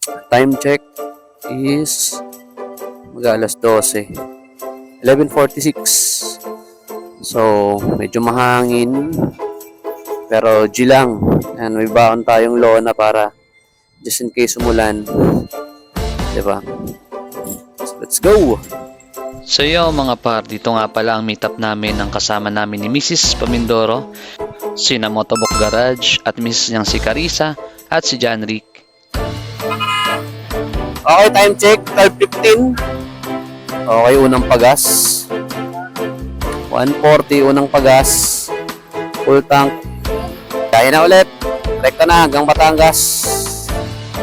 Time check is mag-alas 12. 11:46. So, medyo mahangin. Pero G lang. Ayan, may baon tayong lona para just in case umulan. Diba? So, let's go! So yo mga par, dito nga pala ang meetup namin ng kasama namin ni Mrs. Pamindoro, sina Motobok Garage at Mrs. niyang si Carissa at si John Rick. Okay, time check, 12:15. Okay, unang pagas. 140, unang pagas. Full tank. Kaya na ulit. Rekta na hanggang Batangas.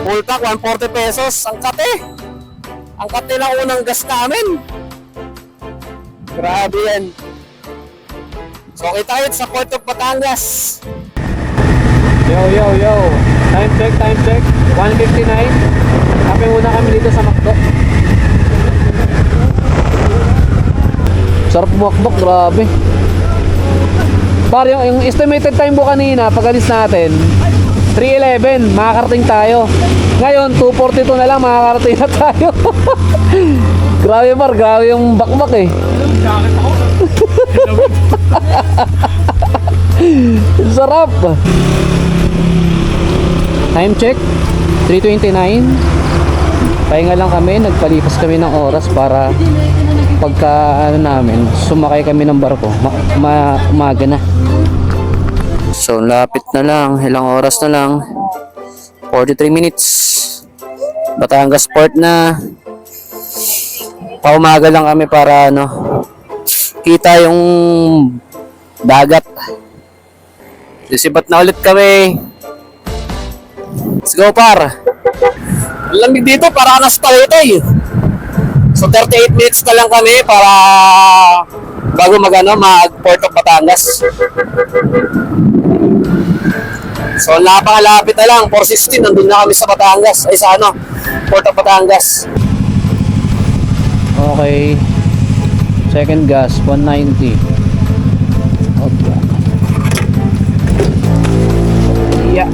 Full tank, 140 pesos. Ang kate. Ang kate lang unang gas namin. Grabe yan. So, kita tayo sa Port of Batangas. Yo. Time check. 1:59. Kape muna kami dito sa McDo. Sarap bumakbak, grabe. Par, yung estimated time po kanina, pag alis natin, 3:11, makakarating tayo. Ngayon, 2:42 na lang, makakarating na tayo. Grabe Mar, grabe yung bakbak eh. Sarap. Time check 3:29. Pahinga lang kami, nagpalipas kami ng oras para pagka namin sumakay kami ng barko. Umaga na. So, lapit na lang. Ilang oras na lang. 43 minutes. Batangas Port na. Paumaga lang kami para kita yung dagat. Sisibat na ulit kami. Let's go par. Lamig dito para nasa Tagaytay. So 38 minutes na lang kami para bago mag Port of Batangas. So napakalapit na lang, 4:16 nandun na kami sa Batangas, ay sa Port of Batangas. Okay. Second gas 190. Okay. Yeah.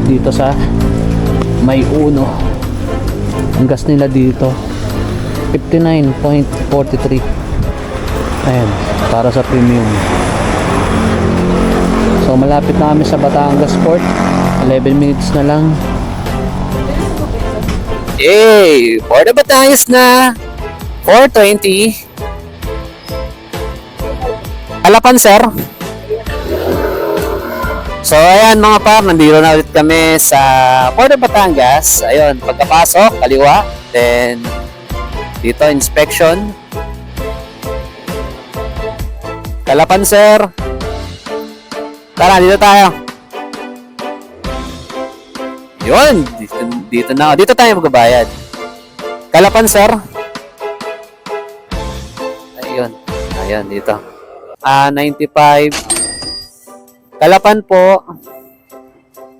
Dito sa May Uno. Ang gas nila dito 59.43. Ayan, para sa premium. So malapit na kami sa Batangas Port. 11 minutes na lang. Yay! Port of Batangas na. 4:20. Halapan, sir. So, ayan mga par, nandito na ulit kami sa Port of Batangas. Ayun, pagkapasok, kaliwa. Then, dito, inspection. Halapan, sir. Tara, dito tayo. Yun, dito na. Dito tayo magbabayad. Kalapan, sir. Ayun, dito. 95. Kalapan po.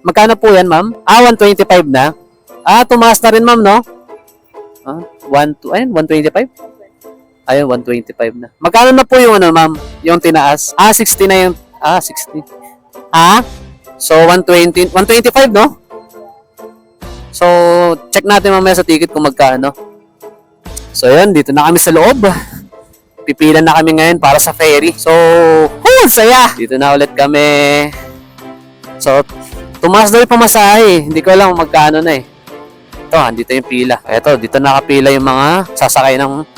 Magkano po yan, ma'am? 125 na. Tumaas na rin, ma'am, no? 125? Ayun, 125 na. Magkano na po yung ma'am? Yung tinaas? 60 na yung... 60. So, 120, 125, no? So, check natin mamaya sa ticket kung magkano. So, yun, dito na kami sa loob. Pipila na kami ngayon para sa ferry. So, saya! Dito na ulit kami. So, tumaas daw yung pamasahe. Hindi ko alam magkano na eh. Ito, dito yung pila. Ito, dito nakapila yung mga sasakay ng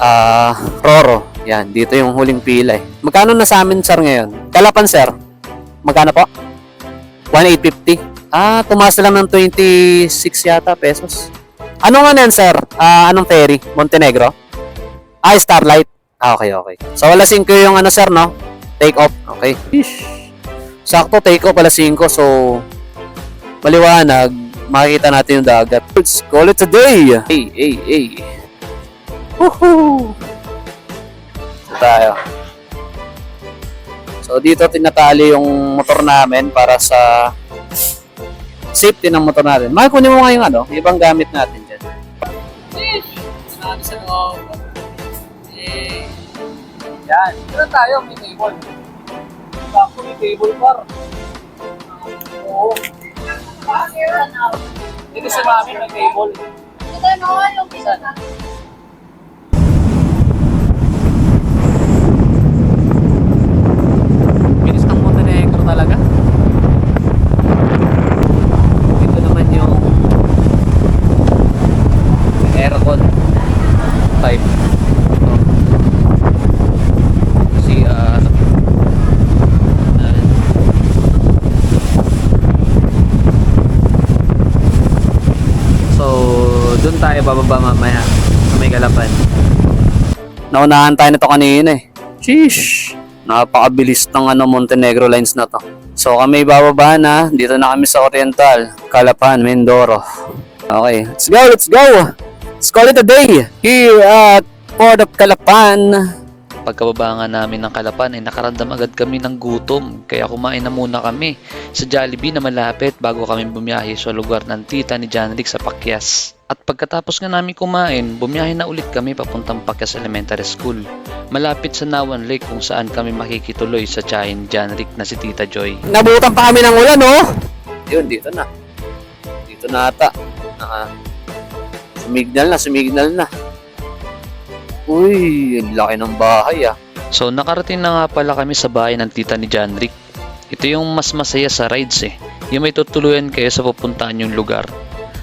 Roro. Yan, dito yung huling pila eh. Magkano na sa amin, sir, ngayon? Kalapan, sir. Magkano po? 1,850. Tumaas na lang ng 26 yata pesos. Ano nga yan, sir? Anong ferry? Montenegro? Starlight. Okay. So, alas 5 yung sir, no? Take off. Okay. Ish. Sakto, take off alas 5. So, maliwanag. Makikita natin yung dagat. Let's call it a day. Hey. Woohoo! So, tayo. So, dito tinatali yung motor namin para sa safety ng motor natin. Kunin mo nga yung ibang gamit natin dyan. Sa loob. Yan. Dito tayo, may table. Bakit may table par? Oo. Dito sa mami may table. Ito no, yung isa na. Bilis ng Montenegro talaga. Ito naman yung aircon type. Ito. Si ano. So, doon tayo bababa mamaya sa may Kalapan. Naunahan tayo nito kanina eh. Sheesh! Napakabilis ng Montenegro lines na to. So kami bababa na. Dito na kami sa Oriental. Kalapan, Mindoro. Okay, let's go, let's go! Let's call it a day here at Port of Kalapan. Pagkababa nga namin ng Kalapan ay nakaramdam agad kami ng gutom, kaya kumain na muna kami sa Jollibee na malapit bago kami bumiyahe sa lugar ng tita ni Janrick sa Pakyas. At pagkatapos nga namin kumain, bumiyahe na ulit kami papuntang Pakyas Elementary School, malapit sa Nawan Lake kung saan kami makikituloy sa tiyahin ni Janrick na si Tita Joy. Nabutan pa kami ng ulan, no? Yun, dito na. Dito na ata. Sumignal na. Uy, ang laki ng bahay ah. So nakarating na nga pala kami sa bahay ng tita ni Janrick. Ito yung mas masaya sa rides eh, yung may tutuluyan kayo sa pupuntahan yung lugar.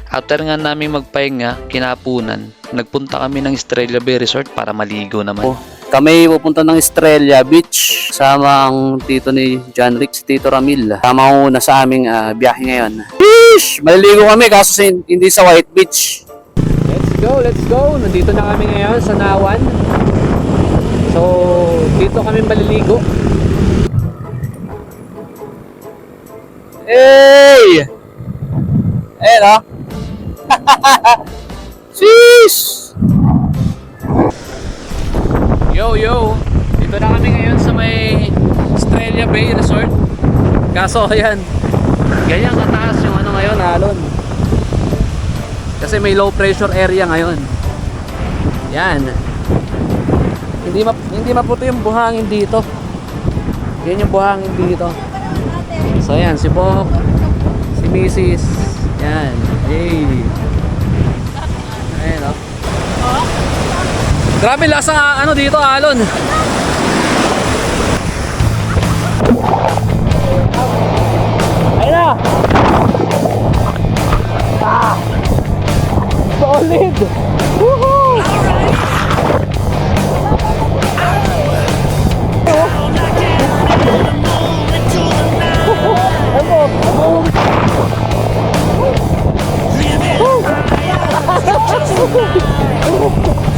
After nga namin magpahinga, kinapunan, nagpunta kami ng Estrella Bay Resort para maligo naman. Kami pupunta ng Estrella Beach. Sama ang tito ni Janrick, si Tito Ramil. Tama ko na sa aming biyahe ngayon. Sheesh! Maliligo kami kaso hindi sa White Beach. Let's go! Nandito na kami ngayon sa Nawan. So, dito kami maliligo. Hey! Ayan o. Sheesh! Yo! Dito na kami ngayon sa may Estrella Bay Resort. Kaso, ayan. Ganyan kataas yung ngayon, alon. Kasi may low pressure area ngayon. Yan. Hindi maputi yung buhangin dito. Yan yung buhangin dito. So yan, si Pok, si Mrs. Yan. Hey. Ayan o. Grabe lasa dito, alon. Ayun na. Solid! Woohoo!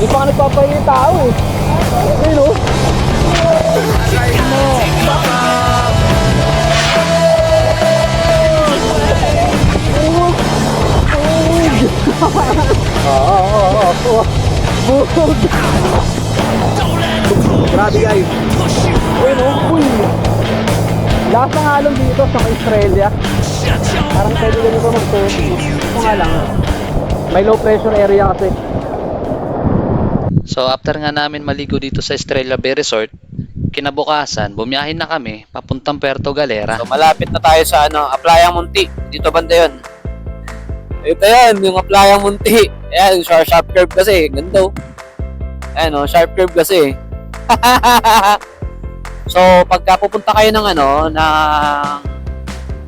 Di pa ka nagpapahinga yung tao eh. Ayun o. Bukod! Grabe guys. Ayun o. Uy! Lakas ng alon dito sa Australia. Parang pwede ganito magtuto. Ito nga lang. May low pressure area kasi. So after nga namin maligo dito sa Estrella Bay Resort, kinabukasan, bumiyahin na kami papuntang Puerto Galera. So malapit na tayo sa Aplayang Munti. Dito banda yun. Ito yan, yung Aplayang Munti. Ayan, sharp curve kasi. Ganda oh. Ayan o, sharp curve kasi. So pagka pupunta kayo ng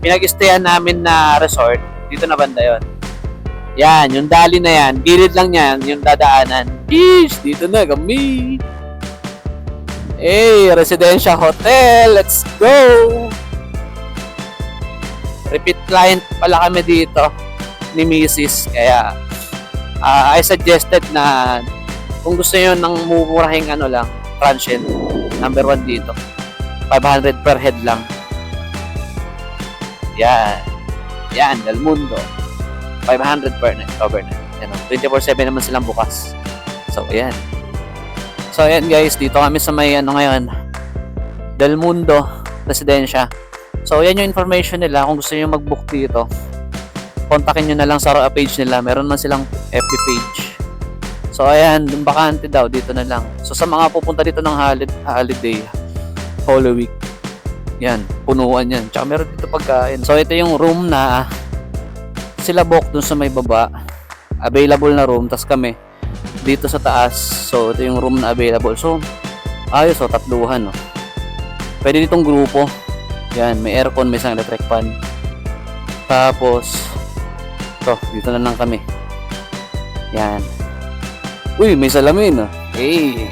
pinag-stayan namin na resort, dito na banda yun. Yan, yung dali na yan, gilid lang yan, yung dadaanan. Yeesh, dito na kami. Hey, Residential Hotel, let's go! Repeat client pala kami dito ni Mrs. Kaya, I suggested na kung gusto nyo ng mumurahing transient, number 1 dito. 500 per head lang. Yan, Del Mundo. 500 per night, overnight. Yan, 24/7 naman silang bukas. So, ayan. So, ayan guys, dito kami sa may ngayon, Del Mundo Residencia. So, yan yung information nila. Kung gusto nyo mag-book dito, kontakin nyo na lang sa page nila. Meron man silang FB page. So, ayan, yung bakante daw, dito na lang. So, sa mga pupunta dito ng holiday, Holy Week, yan, punuan yan. Tsaka meron dito pagkain. So, ito yung room na sila Bok dun sa may baba, available na room, tas kami dito sa taas. So ito yung room na available. So ayos, tatluhan, no. Pwede ditong grupo. Yan, may aircon, may isang electric fan. Tapos dito na lang kami. Yan. Uy, may salamin, no. Hey.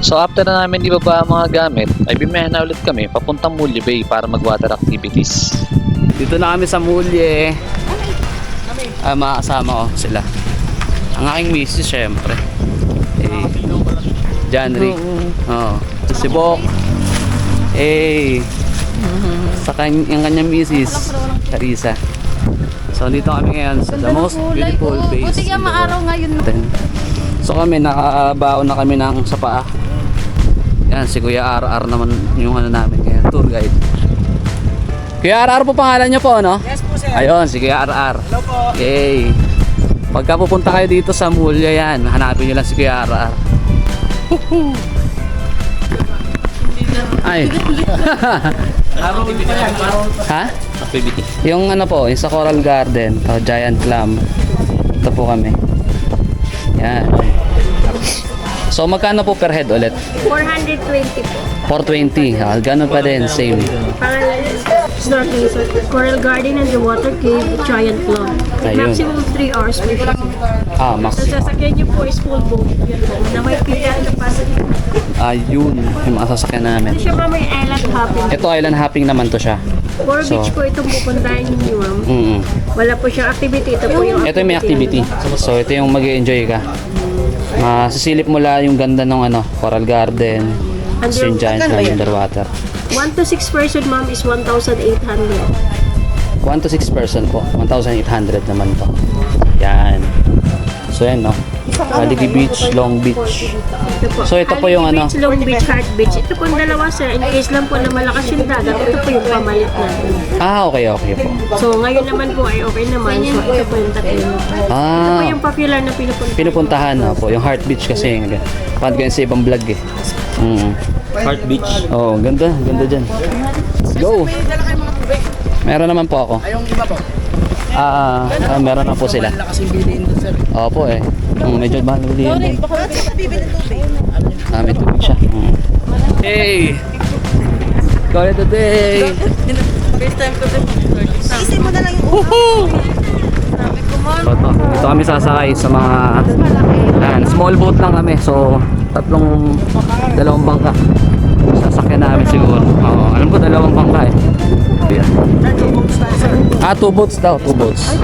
So after na namin ibaba ang mga gamit, ay bimayan na ulit kami papuntang Mulye Bay para mag-water activities. Dito na kami sa Mulye. Mga kasama ko sila. Ang aking misis, syempre. John Rick. Oo. Si Bok. Sa yung kanyang misis, Carissa. So dito kami ngayon sa the most beautiful place. Buti nga maaraw ngayon. So kami, nakabaon na kami ng sa paa. Yan, si Kuya RR naman yung ano namin ngayon, tour guide. Kuya RR po pangalan niyo po, no? Yes po, sir. Ayun, si Kuya RR. Hello po. Okay. Pagka pupunta kayo dito sa Mulye, yan, hanapin niyo lang si Kuya RR. Ay. Ha? Activity. Yung ano po, yung sa Coral Garden, Giant Clam. Ito po kami. Yan. So magkano po per head ulit? 420 po. 420. Ganun pa din, same. Pangalan snorkeling sa Coral Garden and the Water Cave, Giant Claw. Ayun. Maximum 3 hours per shift. Max. So sasakyan niyo po is full boat. Yun po. Na may pila na passenger. Ayun, yung mga sasakyan namin. Ito siya pa may island hopping. Ito island hopping naman to siya. Four So, beach po itong pupuntahan ninyo, ma'am. Wala po siyang activity. Ito po yung Ito yung may activity. So ito yung mag-enjoy ka. Masisilip mo lang yung ganda ng ano, Coral Garden. Tapos yung Giant Clam underwater. 1 to 6 person, ma'am, is 1,800. 1 to 6 person po. 1,800 naman to. Yan. So yan, no? Haligi Beach, Long Beach. Ito po. So, ito po yung ano? Beach, Long Beach, Heart Beach. Ito po yung dalawa, sir. In case lang po na malakas yung dagat, ito po yung pamalit natin. Okay po. So, ngayon naman po ay okay naman. So, ito po yung tatlo. Ito po yung popular na pinupunta. Pinupuntahan na po. Yung Heart Beach kasi. Panood ko yun sa ibang vlog eh. Heart Beach. Oh, ganda. Ganda dyan. Let's go. Meron naman po ako. Ayong iba po. Meron na po sila. Lakas yung biliin doon, sir. Opo eh. Medyo mahal na din. May tubig siya. Hey! Call it a day! First time ko din. Isin mo na lang yung Ito kami sasakay sa mga small boat lang kami. So, dalawang bangka. Sasakyan namin siguro. Oo, alam ko dalawang bangka eh. Yeah. 2 boats daw, 2 boats.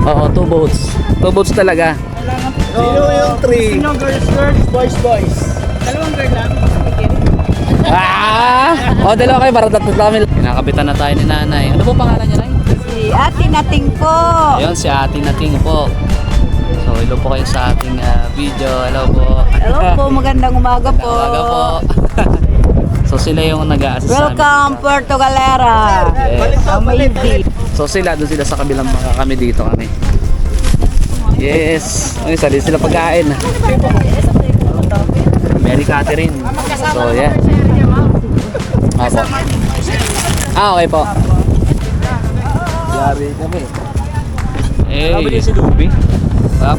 Oo, 2 boats. 2 boats talaga. Sino yung 3? Sino girls, boys, boys. Dalawang girl lang. Dalawa kayo para tatlo kami. Kinakapitan na tayo ni nanay. Ano po pangalan niya, nay? Si Ate Nating po. Ayun, si Ate Nating po. So, hello po kayo sa ating video. Hello po. Hello po, magandang umaga po. Umaga po. So, sila yung nag-a-assist sa amin. Welcome, Puerto Galera. Yes. Amazing. So, doon sila sa kabilang bangka, kami dito kami. Yes. Ay, sali sila pagkain. Mary Catherine. So, yeah. Apo. Okay po. Yari kami. Eh, si Luby.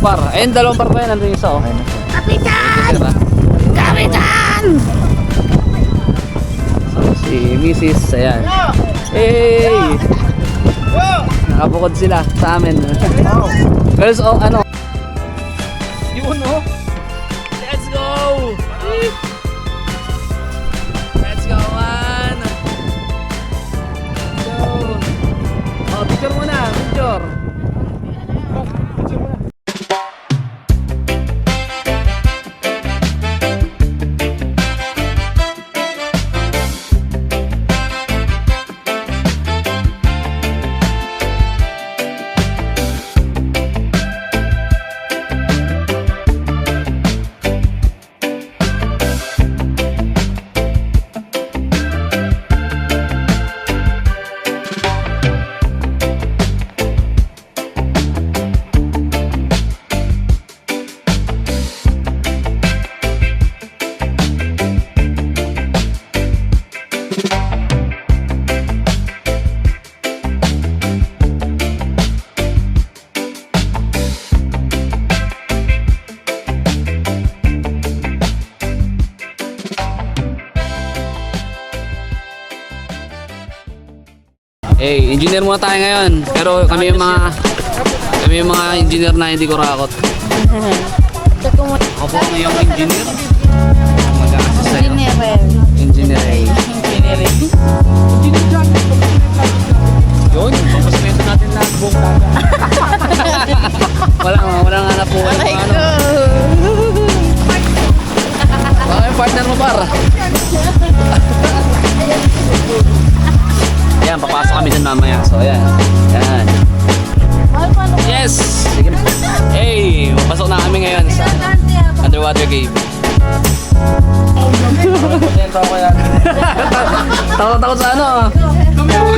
Par. Ayun, dalawang par pa yan. Nandun yung isa, oh. Kapitan! Kapitan! So, si Mrs. Ayan. Hey! Nakabukod sila sa amin. Girls, ano? Yun, oh. Let's go! Let's go, man! Let's go! Oh, picture muna, picture. Engineer muna tayo ngayon. Pero kami yung mga engineer na hindi kurakot. Ako po ngayong engineer. Mag-a-assist sa'yo. Engineering. Yun, pagpasamento natin na buong dagat. Walang hanap po. Baka yung partner mo, par. Yan, papasok kami dyan mamaya. So, yan. Yan. Yes! Sige na. Hey! Papasok na kami ngayon sa underwater cave. Takot sa ano?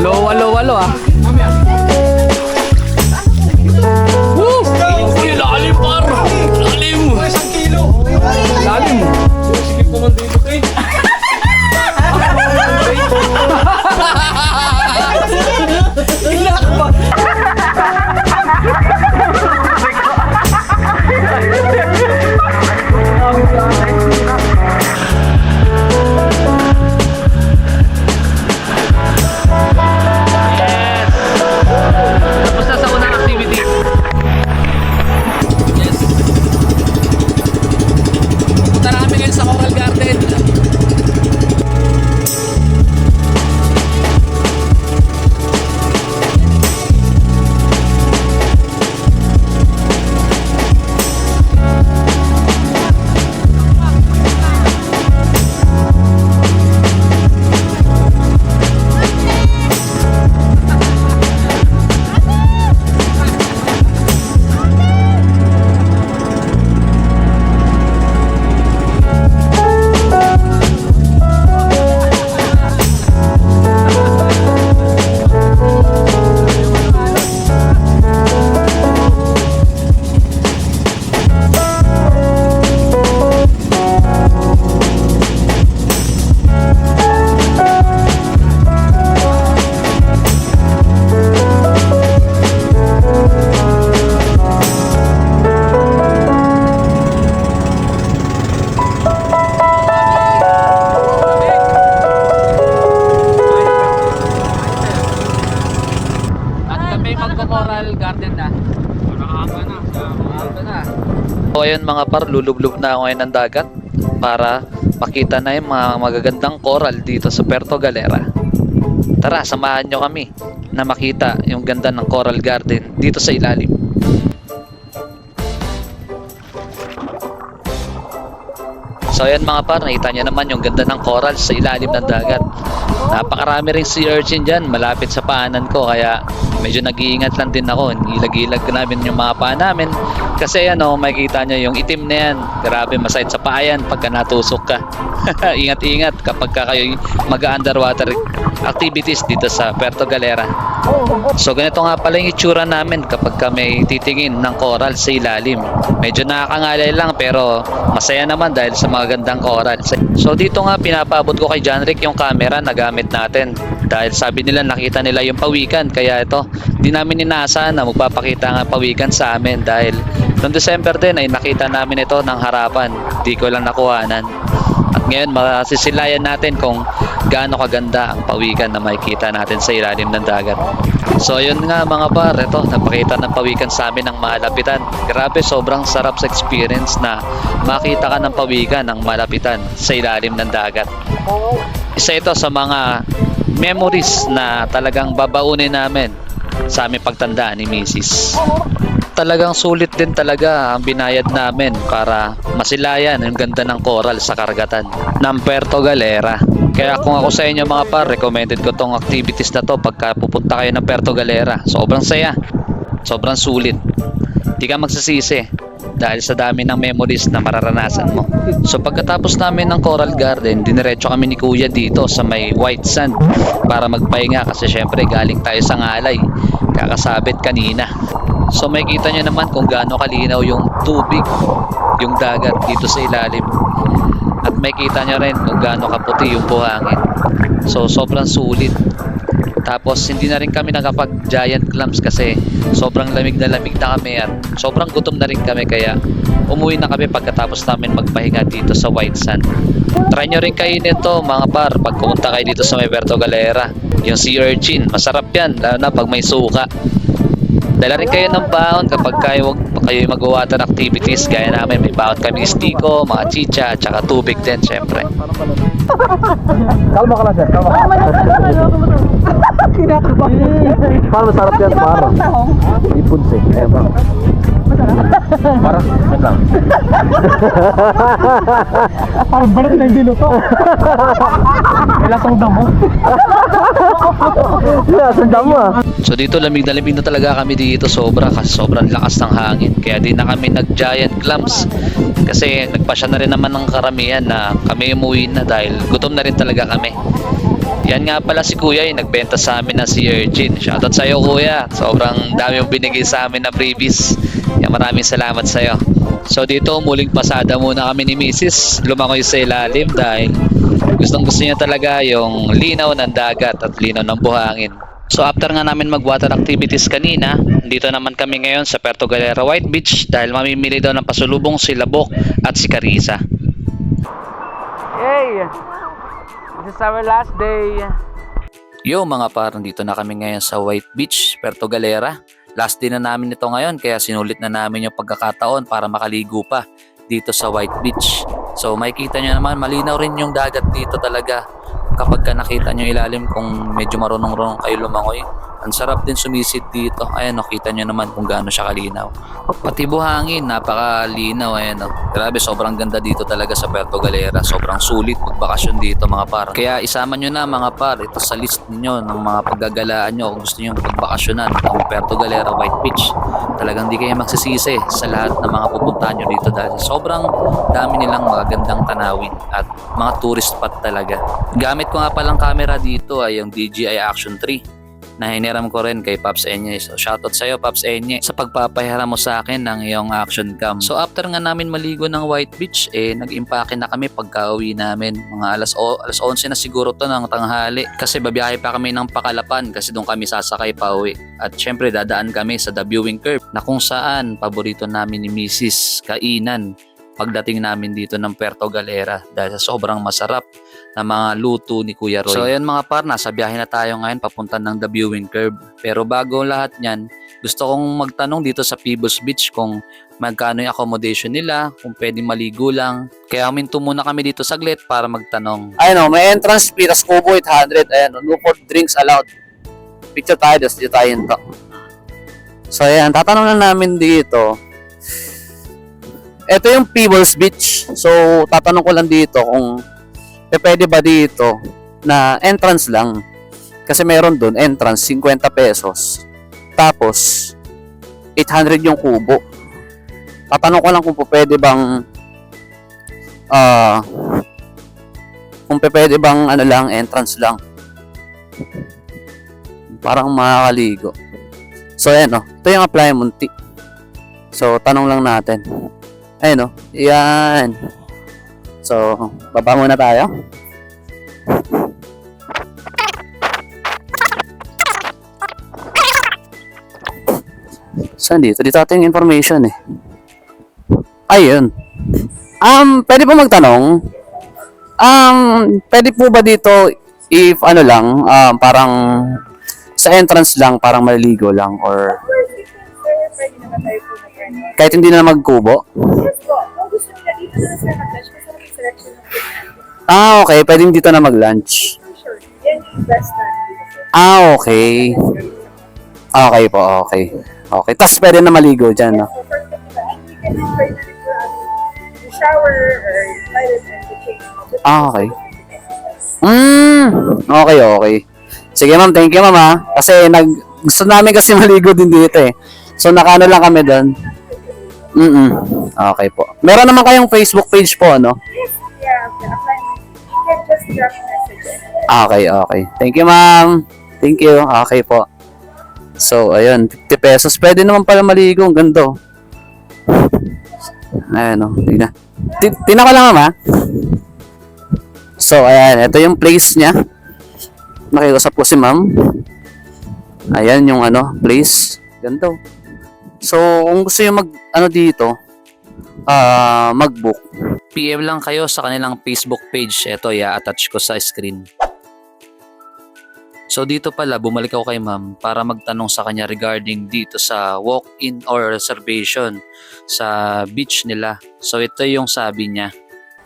Lowa-lowa-lo ah. Woo! Uy, lalim par! Lalim! Lalim! Sige po man dito kayo. Tapos na sa unang activity. Yes. Punta na kami ngayon sa Coral Garden. Coral Garden na. So ayun mga par, lulublog na ako ngayon ng dagat para makita na yung mga magagandang coral dito sa Puerto Galera. Tara, samahan nyo kami na makita yung ganda ng Coral Garden dito sa ilalim. So ayan mga par, nakita nyo naman yung ganda ng coral sa ilalim ng dagat. Napakarami rin sea urchin dyan malapit sa paanan ko, kaya medyo nag-iingat lang din ako. Ilag-ilag namin yung mga paa namin kasi ano, makikita nyo yung itim na yan. Grabe, masakit sa paa yan pagka natusok ka. Ingat-ingat kapag kayo mag-underwater activities dito sa Puerto Galera. So ganito nga pala yung itsura namin kapag kami titingin ng coral sa ilalim. Medyo nakakangalay lang pero masaya naman dahil sa mga gandang coral. So dito nga pinapaabot ko kay John Rick yung camera na gamit natin dahil sabi nila nakita nila yung pawikan, kaya ito di namin inaasahan na magpapakita nga pawikan sa amin dahil noong December din ay nakita namin ito ng harapan, di ko lang nakuhanan. At ngayon masisilayan natin kung gaano kaganda ang pawikan na makikita natin sa ilalim ng dagat. So yun nga mga par, ito napakita ng pawikan sa amin ng malapitan. Grabe, sobrang sarap sa experience na makita ka ng pawikan ng malapitan sa ilalim ng dagat. Isa ito sa mga memories na talagang babaunin namin sa aming pagtandaan ni Mrs. Talagang sulit din talaga ang binayad namin para masilayan yung ganda ng coral sa karagatan ng Puerto Galera. Kaya kung ako sa inyo mga par, recommended ko tong activities na to pagka pupunta kayo ng Puerto Galera. Sobrang saya, sobrang sulit, di ka magsasisi dahil sa dami ng memories na mararanasan mo. So pagkatapos namin ng Coral Garden, diniretso kami ni Kuya dito sa may white sand para magpahinga kasi syempre galing tayo sa ngalay, kakasabit kanina. So makikita nyo naman kung gaano kalinaw yung tubig, yung dagat dito sa ilalim. At makikita nyo rin kung gaano kaputi yung buhangin. So sobrang sulit. Tapos hindi na rin kami nakapag giant clams kasi sobrang lamig na kami at sobrang gutom na rin kami, kaya umuwi na kami pagkatapos namin magpahinga dito sa white sand. Try nyo rin kainin to mga par pag pumunta kayo dito sa may Puerto Galera. yung sea urchin. Masarap yan, lalo na pag may suka. Dala rin kayo ng baon kapag kayo mag-water activities. Gaya namin, may baon kami stiko, mga chicha, at saka tubig din, syempre. Kalma ka lang, sir. Kalma ka lang. Parang masarap yan, parang. Ipon, sir. Ayan, parang. Parang, wait lang. Parang balat na yung dinuto. Ilasang damo. Ilasang damo ah. So dito lamig na talaga kami dito, sobra kasi sobrang lakas ng hangin. Kaya di na kami nag-giant clams. Kasi nagpasya na rin naman ng karamihan na kami umuwi na dahil gutom na rin talaga kami. Yan nga pala si Kuya, yung nagbenta sa amin na sea urchin. Shoutout sa iyo, Kuya. Sobrang dami yung binigay sa amin na freebies. Kaya maraming salamat sa iyo. So dito muling pasada muna kami ni Mrs. Lumangoy sa ilalim dahil gusto niya talaga yung linaw ng dagat at linaw ng buhangin. So after nga namin mag-water activities kanina, dito naman kami ngayon sa Puerto Galera White Beach dahil mamimili daw ng pasulubong si Labok at si Carissa. Hey! This is our last day. Yo mga parang dito na kami ngayon sa White Beach, Puerto Galera. Last day na namin ito ngayon kaya sinulit na namin yung pagkakataon para makaligo pa dito sa White Beach. So makikita nyo naman malinaw rin yung dagat dito talaga. Kapag ka nakita nyo ilalim kung medyo marunong kayo lumangoy, ang sarap din sumisid dito. Ayan o, kita nyo naman kung gaano siya kalinaw. Pati buhangin, napakalinaw. Ayan o, grabe sobrang ganda dito talaga sa Puerto Galera. Sobrang sulit magbakasyon dito mga par. Kaya isama nyo na mga par, ito sa list ninyo ng mga paggagalaan nyo kung gusto nyo magbakasyonan ang Puerto Galera White Beach. Talagang di kayo magsisisi sa lahat ng mga pupuntahan nyo dito dahil sobrang dami nilang magagandang tanawin at mga tourist spot talaga. Gamit ko nga palang camera dito ay yung DJI Action 3 na hiniram ko rin kay Paps Enye. So shoutout sa iyo Paps Enye sa pagpapahiram mo sa akin ng iyong action cam. So after nga namin maligo ng White Beach, nag-impake na kami pagka-uwi namin. Mga alas 11 na siguro to ng tanghali kasi babiyahe pa kami ng Pakalapan kasi doon kami sasakay pa uwi. At syempre dadaan kami sa The Viewing Curve na kung saan paborito namin ni Mrs. kainan pagdating namin dito ng Puerto Galera dahil sa sobrang masarap na mga luto ni Kuya Roy. So ayun mga par, nasa biyahe na tayo ngayon papunta ng The Viewing Curve. Pero bago lahat niyan, gusto kong magtanong dito sa Pebbles Beach kung magkano yung accommodation nila, kung pwedeng maligo lang. Kaya huminto muna kami dito saglit para magtanong. Ayun o, may entrance fee, tas kubo 800. Ayan o, no for drinks allowed. Picture tayo, tas dito tayo hinto. So ayan, tatanong lang namin dito. Ito yung Pebbles Beach. So tatanong ko lang dito kung pwede ba dito na entrance lang. Kasi meron dun, entrance, 50 pesos. Tapos, 800 yung kubo. Tatanong ko lang kung pwede bang ano lang, entrance lang. Parang makakaligo. So, ayan o. Ito yung apply munti. So, tanong lang natin. Ayan o. Yan. So, baba muna tayo. Saan dito? Dito ating information eh. Ayun. Pwede po magtanong. Pwede po ba dito if ano lang, parang sa entrance lang, parang maliligo lang or kahit hindi na magkubo? Okay. Pwedeng dito na mag-lunch. Okay. Okay po, okay. Okay. Tapos pwede na maligo dyan, no? Okay. Okay. Sige ma'am, thank you ma'am ha. Kasi gusto namin kasi maligo din dito eh. So nakano lang kami doon. Okay po. Meron naman kayong Facebook page po, no? Okay. Thank you, ma'am. Thank you. Okay po. So, ayun. 50 pesos. Pwede naman pala maligo. Ang ganda. Ayan, o. Tignan. Tignan ko lang, ma'am, ha? So, ayan. Ito yung place niya. Nakikusap ko si ma'am. Ayan yung place. Ganda. So, kung gusto yung dito, mag-book. PM lang kayo sa kanilang Facebook page. Ito, i-attach ko sa screen. So dito pala, bumalik ako kay ma'am para magtanong sa kanya regarding dito sa walk-in or reservation sa beach nila. So ito yung sabi niya.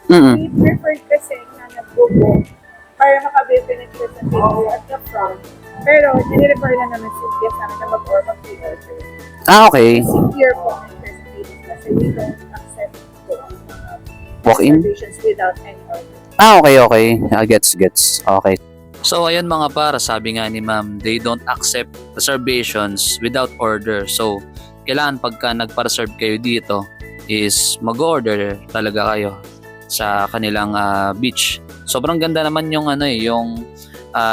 Mm. We preferred kasi na nag-book para makabibinig ko sa table at the front. Pero, dinirefer na naman si guest namin na mag-order. Ah, okay. Secure po ang presentation kasi we don't accept Walk-in? reservations without any order. Ah, okay. Gets. Okay. So ayan mga para, sabi nga ni ma'am, they don't accept reservations without order. So kailangan pagka nagpa-reserve kayo dito is mag-order talaga kayo sa kanilang beach. Sobrang ganda naman yung yung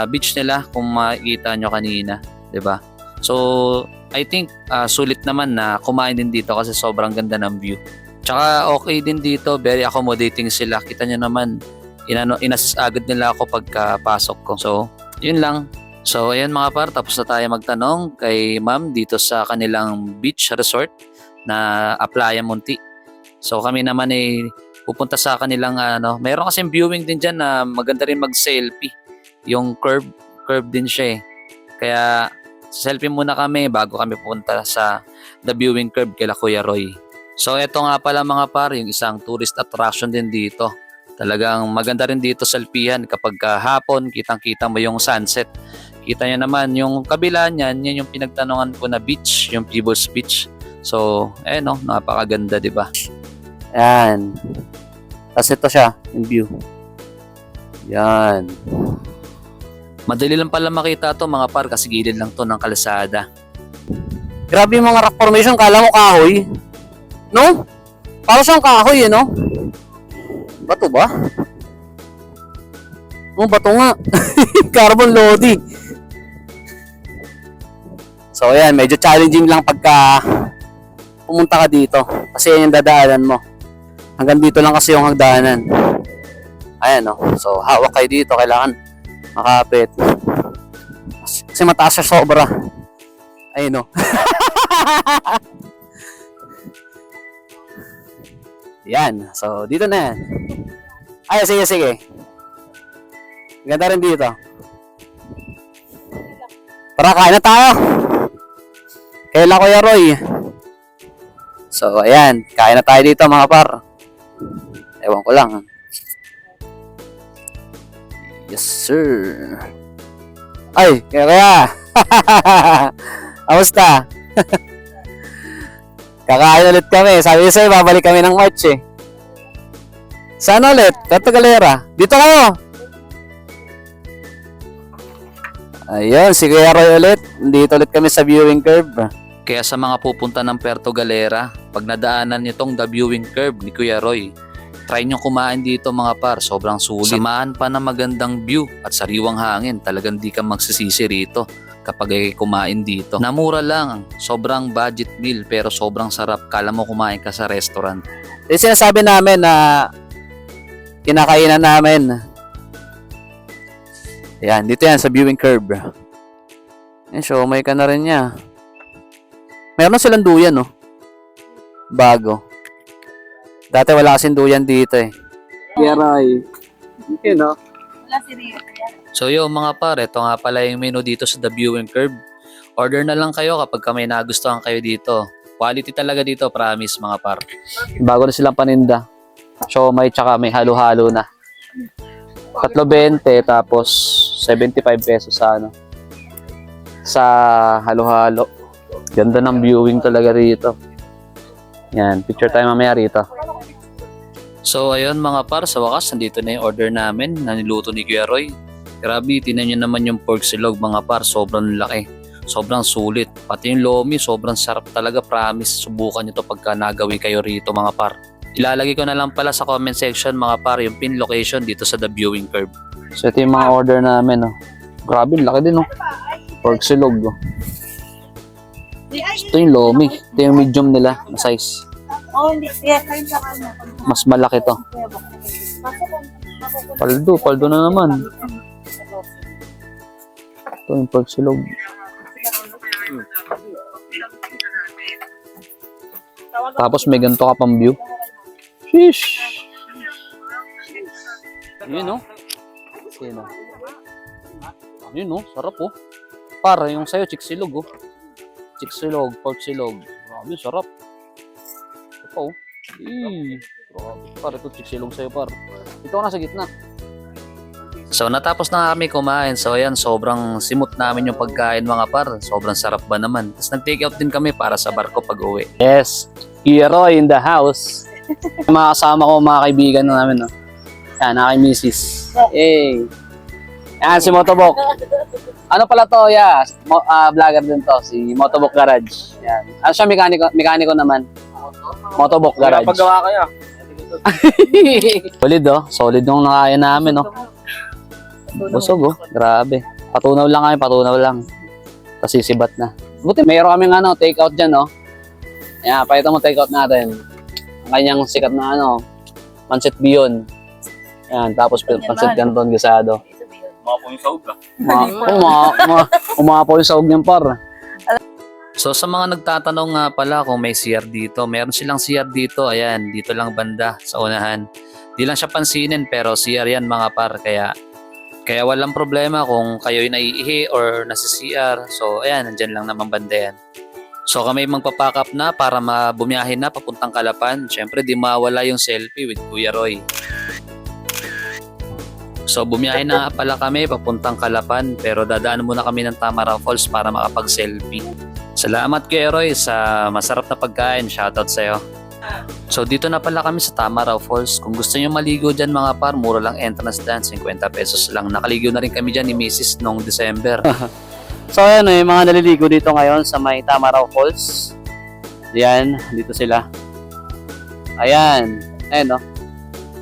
beach nila kung makikita nyo kanina, 'di ba? So I think sulit naman na kumain din dito kasi sobrang ganda ng view. Tsaka okay din dito, very accommodating sila. Kita nyo naman, inassist agad nila ako pagkapasok ko. So, yun lang. So, ayan mga par, tapos na tayo magtanong kay ma'am dito sa kanilang beach resort na Playa Munti. So, kami naman ay pupunta sa kanilang mayroon kasing viewing din dyan na maganda rin mag-selfie. Yung curve din siya eh. Kaya, selfie muna kami bago kami pupunta sa the viewing curve kila Kuya Roy. So, eto nga pala mga par, yung isang tourist attraction din dito. Talagang maganda rin dito selfiehan kapag hapon, kitang-kita mo yung sunset. Kita nyo naman, yung kabila niyan, yan yung pinagtanungan ko na beach, yung Peebles Beach. So, napakaganda, di ba? Yan. Tapos ito siya, yung view. Yan. Madali lang pala makita to mga par kasi gilid lang to ng kalsada. Grabe yung mga rock formation, kala mo kahoy. No? Para siyang kahoy, no? Bato ba? Bato nga. Carbon loading. So, ayan, medyo challenging lang pagka pumunta ka dito. Kasi yan yung dadaanan mo. Hanggang dito lang kasi yung hagdanan. Ayan, no? So, hawak kayo dito. Kailangan makapit. Kasi mataas siya sobra. Ayun, no? Yan. So, dito na yan. Ay, sige. Ganda rin dito. Tara, kain na tayo. Kaila Kuya Roy. So, ayan. Kain na tayo dito mga par. Ewan ko lang. Yes, sir. Ay, kaya. Kamusta? Kakain ulit kami. Sabi ko sa'yo, babalik kami ng March eh. Saan ulit? Puerto Galera. Dito kayo. Ayun, si Kuya Roy ulit. Dito ulit kami sa viewing curve. Kaya sa mga pupunta ng Puerto Galera, pag nadaanan nyo tong the viewing curve ni Kuya Roy, try nyo kumain dito mga par, sobrang sulit. Samahan pa ng magandang view at sariwang hangin, talagang di ka magsisisi rito kapag ay kumain dito. Namura lang, sobrang budget meal pero sobrang sarap, kala mo kumain ka sa restaurant. Yung sinasabi namin na kinakainan namin. Ayan, dito yan sa viewing curve. Yan, so may ka na rin niya. Meron na silang duyan, no? Bago. Dati wala kasing duyan dito eh. Yaray. Okay, no? Wala si Rio. So yung mga par, ito nga pala yung menu dito sa The Viewing Curve. Order na lang kayo kapag may nagustuhan kayo dito. Quality talaga dito, promise mga par. Bago na silang paninda. So may tsaka may halo-halo na. 3.20 tapos 75 pesos sa sa halo-halo. Ganda ng viewing talaga rito. Yan, picture tayo mamaya rito. So ayun mga par, sa wakas nandito na yung order namin na niluto ni Kuya Roy. Grabe, tinan nyo naman yung pork silog mga par, sobrang laki. Sobrang sulit. Pati yung lomi, sobrang sarap talaga, promise. Subukan nyo to pagka nagawi kayo rito mga par. Ilalagay ko na lang pala sa comment section mga par yung pin location dito sa The Viewing Curve. So ito yung mga order namin, no. Grabe, laki din, no. Pork silog, no. Ito yung lomi. Ito yung medium nila na size. Oh, hindi. Kaya kain sa kanya. Mas malaki to. Paldo na naman. Ito yung pork silog. Tapos may ganito ka pang view. Sheesh! Yun, no? Yun, no? Yun oh, sarap oh. Par, yung sa'yo, chiksilog oh. Chiksilog, pork silog. Grabe, sarap. Ito pa oh. Grabe. Par, ito chiksilog sa'yo par. Ito ka na sa gitna. So natapos na kami kumain. So ayan, sobrang simot namin yung pagkain mga par. Sobrang sarap ba naman. Tapos nag-take out din kami para sa barko pag uwi. Yes, Hero in the house. Mga kasama ko, mga kaibigan na namin, no? Yan, aking misis. Hey. Yan, si Motobok. Ano pala to, yeah, vlogger din to, si Motobok Garage. Yan. Ano siya, mekaniko naman. Motobok Garage. Paggawa kaya. Solid, oh. Solid yung nakain namin, no? Busog, oh. Grabe. Patunaw lang kami, patunaw lang. Kasi sibat na. Buti, mayroon kaming take out dyan, no? Yan, pakita mo take out natin. Ang kanyang sikat na Pancit Beyond. Yan, tapos Pancit Canton Gisado. Umapo yung sahog Umapo yung sahog niyan par. So sa mga nagtatanong nga pala kung may CR dito, meron silang CR dito. Ayan, dito lang banda sa unahan. Di lang siya pansinin pero CR yan mga par. Kaya walang problema kung kayo'y naiihi or nasa CR. So ayan, nandyan lang naman banda yan. So kami magpapack up na para bumiyahin na papuntang Calapan. Siyempre di mawala yung selfie with Kuya Roy. So bumiyahin na pala kami papuntang Calapan pero dadaan muna kami ng Tamaraw Falls para makapag-selfie. Salamat Kuya Roy sa masarap na pagkain. Shoutout sa'yo. So dito na pala kami sa Tamaraw Falls. Kung gusto nyo maligo dyan mga par, mura lang entrance dyan, 50 pesos lang. Nakaligo na rin kami dyan ni Mrs. noong December. So ayan, yung mga naliligo dito ngayon sa may Tamaraw Falls. Yan, dito sila. Ayan, ayan oh.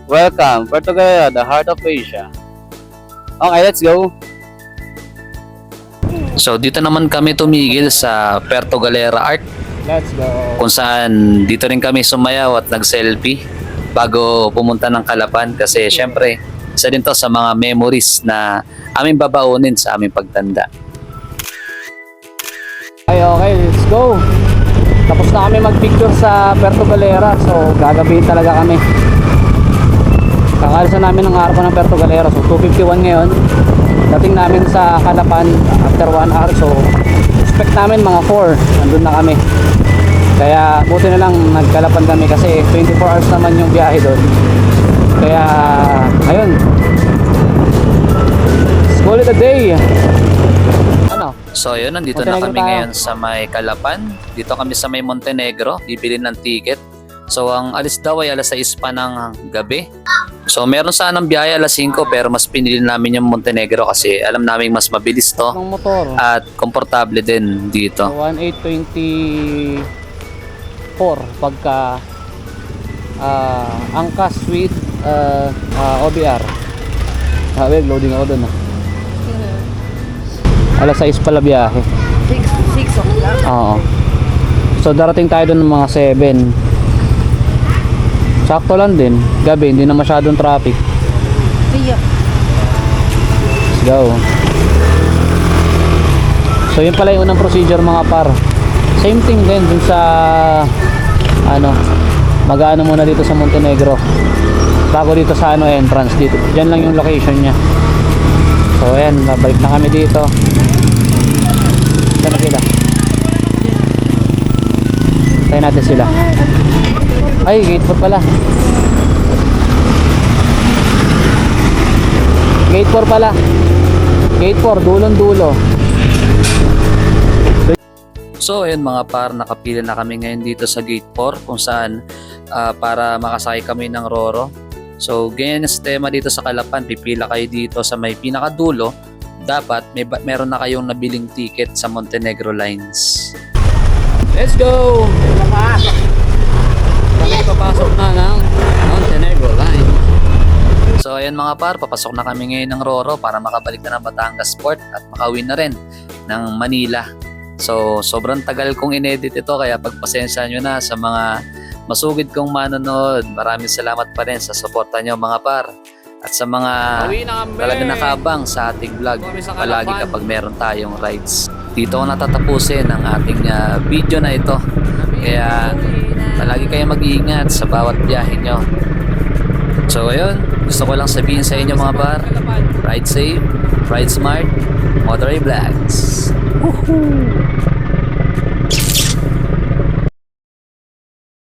Welcome, Puerto Galera, the heart of Asia. Okay, let's go. So dito naman kami tumigil sa Puerto Galera Art. Let's go. Kung saan dito rin kami sumayaw at nag-selfie bago pumunta ng Calapan kasi syempre isa din to sa mga memories na aming babaunin sa aming pagtanda. Okay, let's go. Tapos na kami mag-picture sa Puerto Galera. So, gagabihin talaga kami. Kakalisan namin ng araw ng Puerto Galera. So, 2:51 ngayon. Dating namin sa Calapan after 1 hour. So, expect namin mga 4. Nandun na kami. Kaya, buti na lang nagkalapan kami kasi 24 hours naman yung biyahe doon. Kaya, ayun. Let's call it a day. Ano? So yun, nandito na Montenegro kami tayo. ngayon sa may Calapan. Dito kami sa may Montenegro, bibili ng ticket. So ang alis daw ay alas 6 pa ng gabi. So meron sanang biyahe alas 5 pero mas pinili namin yung Montenegro kasi alam namin mas mabilis to Ng motor. at komportable din dito. 1824 pagka angkas with OBR. Loading ako doon. Alas 6 pala biyahe. 6 o'clock. Oo. So darating tayo doon ng mga 7. Sakto lang din. Gabi, hindi na masyadong traffic. Iya. Let's go. So yun pala yung unang procedure mga par. Same thing din dun sa mag-aano muna dito sa Montenegro. Bago dito sa entrance dito. Diyan lang yung location niya. So ayan, babalik na kami dito. Saan na sila? Tayo natin sila. Ay, gate 4 pala. Gate 4 pala. Gate 4, dulong-dulo. So ayun mga par, nakapila na kami ngayon dito sa Gate 4 kung saan para makasakay kami ng Roro. So ganyan ang sistema dito sa Calapan, pipila kayo dito sa may pinakadulo. Dapat meron na kayong nabiling ticket sa Montenegro Lines. Let's go! Kami papasok na ng Montenegro Line. So ayan mga par, papasok na kami ngayon ng Roro para makabalik na ng Batangas Port at makauwi na rin ng Manila. So sobrang tagal kong inedit ito kaya pagpasensya nyo na sa mga masugid kong manonood. Maraming salamat pa rin sa suporta nyo mga par. At sa mga talaga nakabang sa ating vlog palagi kapag meron tayong rides. Dito ko natatapusin ang ating video na ito. Kaya palagi kayong mag-iingat sa bawat biyahe nyo. So ayun, gusto ko lang sabihin sa inyo mga par, ride safe, ride smart, Motoray Vlogs. Woohoo!